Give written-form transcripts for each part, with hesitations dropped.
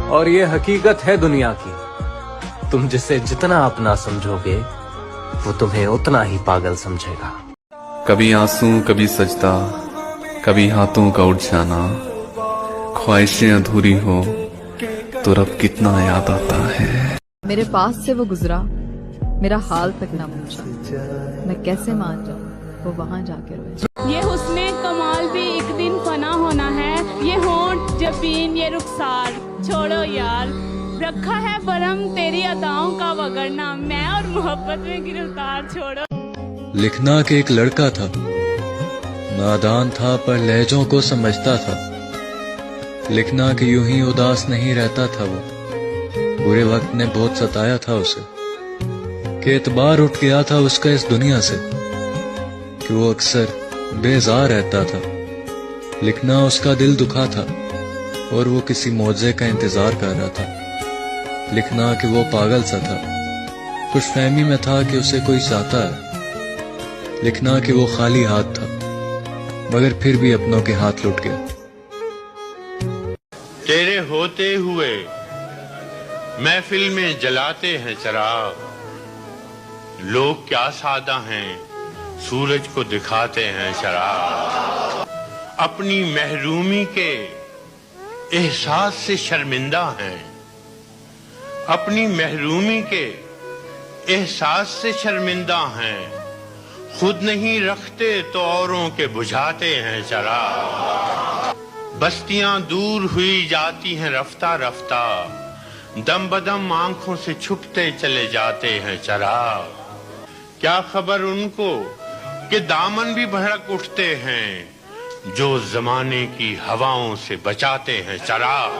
और ये हकीकत है दुनिया की, तुम जिसे जितना अपना समझोगे वो तुम्हें उतना ही पागल समझेगा। कभी आंसू कभी सजदा, कभी हाथों का उठ जाना, ख्वाहिशें अधूरी हो तो रब कितना याद आता है। मेरे पास से वो गुजरा, मेरा हाल तक ना पूछा, मैं कैसे मान जाऊं वो वहां जाके रोए। ये हुस्ने कमाल भी एक दिन फना होना है, ये होंठ जबीन ये रुखसार छोड़ो यार, रखा है बरम तेरी अदाओं का वगरना, मैं और मोहब्बत में गिरफ्तार छोड़ो। लिखना कि एक लड़का था, नादान था पर लहजों को समझता था। लिखना कि यूं ही उदास नहीं रहता था वो, बुरे वक्त ने बहुत सताया था उसे। कि एतबार उठ गया था उसका इस दुनिया से, कि वो अक्सर बेजार रहता था। लिखना उसका दिल दुखा था और वो किसी मौजे का इंतजार कर रहा था। लिखना कि वो पागल सा था, खुशफहमी में था कि उसे कोई चाहता है। लिखना कि वो खाली हाथ था मगर फिर भी अपनों के हाथ लुट गया। तेरे होते हुए महफिल में जलाते हैं चिराग, लोग क्या सादा हैं सूरज को दिखाते हैं शराब। अपनी महरूमी के एहसास से शर्मिंदा हैं, अपनी महरूमी के एहसास से शर्मिंदा हैं, खुद नहीं रखते तो औरों के बुझाते हैं शराब। बस्तियां दूर हुई जाती हैं रफ्ता रफ्ता, दम बदम आंखों से छुपते चले जाते हैं चराग। क्या खबर उनको कि दामन भी भड़क उठते हैं, जो जमाने की हवाओं से बचाते हैं चराग।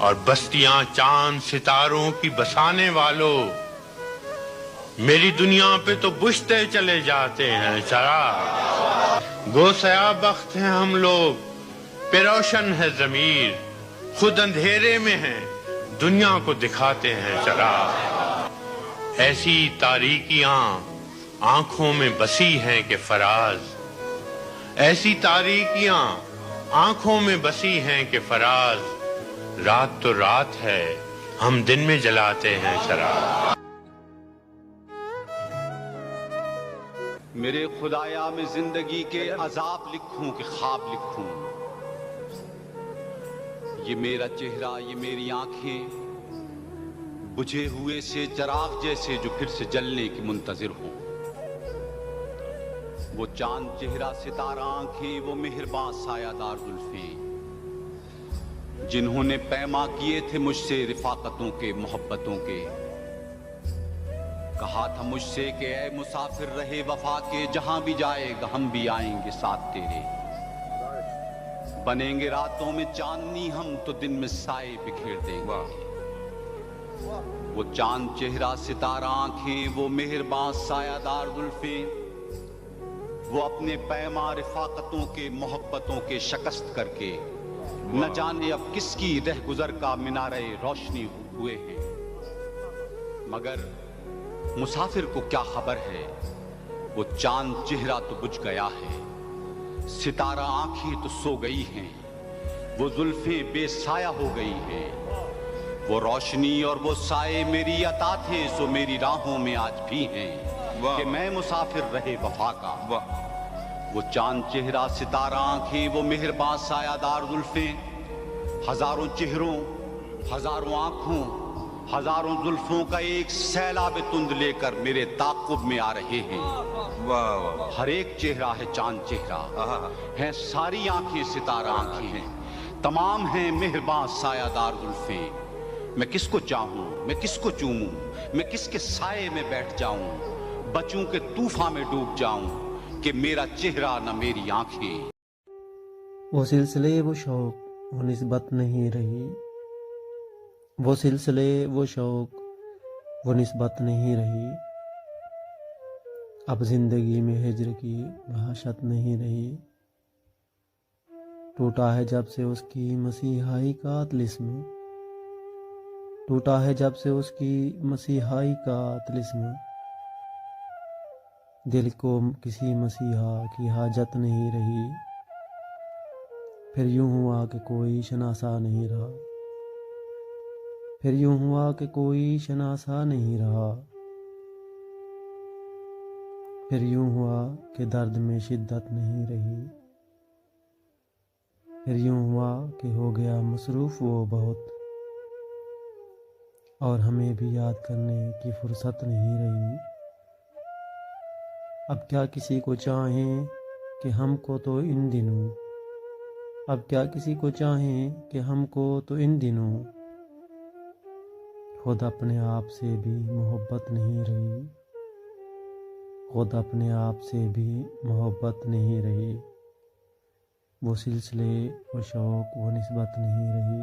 और बस्तियां चांद सितारों की बसाने वालों, मेरी दुनिया पे तो बुझते चले जाते हैं चराग। गोसया बख्त हैं हम लोग, पेरोशन है जमीर, खुद अंधेरे में है दुनिया को दिखाते हैं चराग। ऐसी तारीकियां आंखों में बसी हैं कि फराज, ऐसी तारीकियां आंखों में बसी हैं कि फराज। रात तो रात है हम दिन में जलाते हैं चराग। मेरे खुदाया में जिंदगी के अजाब लिखूं कि ख्वाब लिखूं, ये मेरा चेहरा ये मेरी आंखें बुझे हुए से चराग जैसे जो फिर से जलने की मुंतजिर हो। वो चांद चेहरा सितारा आंखें, वो मेहरबान सायादार जुल्फें, जिन्होंने पैमा किए थे मुझसे रिफाकतों के मोहब्बतों के। कहा था मुझसे कि ऐ मुसाफिर रहे वफा के, जहां भी जाएगा हम भी आएंगे साथ तेरे। बनेंगे रातों में चांदनी हम तो दिन में साए बिखेर देंगे। वो चांद चेहरा सितारा आंखें, वो मेहरबान सायादार जुल्फें, वो अपने पैमा रिफाकतों के मोहब्बतों के शकस्त करके न जाने अब किसकी रह गुजर का मिनारे रोशनी हुए हैं। मगर मुसाफिर को क्या खबर है, वो चांद चेहरा तो बुझ गया है, सितारा आंखें तो सो गई हैं, वो जुल्फें बेसाया हो गई हैं। वो रोशनी और वो साए मेरी अता थे सो मेरी राहों में आज भी हैं, कि मैं मुसाफिर रहे वफा का। वो चांद चेहरा सितारा आंखें, वो मेहरबान सायादार जुल्फें, हजारों चेहरों हजारों आंखों हजारों जुल्फों का एक सैलाब तुंद लेकर मेरे ताक़ुब में आ रहे हैं। हर एक चेहरा है चांद चेहरा, है सारी आंखें सितारा आंखें, तमाम हैं मेहरबान सायादार जुल्फें। मैं किसको चाहूं, मैं किसको चूमूं, मैं किसके साए में बैठ जाऊं, बचूं के तूफान में डूब जाऊं, कि मेरा चेहरा न मेरी आंखें। वो सिलसिले वो शौक वो निस्बत नहीं रही, वो सिलसिले वो शौक वो निस्बत नहीं रही। अब जिंदगी में हिज्र की वहशत नहीं रही। टूटा है जब से उसकी मसीहाई का तिलिस्म, टूटा है जब से उसकी मसीहाई का तिलिस्म। दिल को किसी मसीहा की हाजत नहीं रही, फिर यूं हुआ कि कोई शनासा नहीं रहा। फिर यूं हुआ कि कोई शनासा नहीं रहा। फिर यूं हुआ कि दर्द में शिद्दत नहीं रही। फिर यूं हुआ कि हो गया मसरूफ़ वो बहुत, और हमें भी याद करने की फुर्सत नहीं रही। अब क्या किसी को चाहें कि हमको तो इन दिनों, अब क्या किसी को चाहें कि हमको तो इन दिनों खुद अपने आप से भी मोहब्बत नहीं रही। खुद अपने आप से भी मोहब्बत नहीं रही। वो सिलसिले, वो शौक़, वो निस्बत नहीं रही।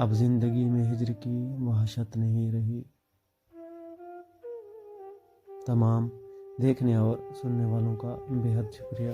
अब ज़िंदगी में हिज्र की वहशत नहीं रही। तमाम देखने और सुनने वालों का बेहद शुक्रिया।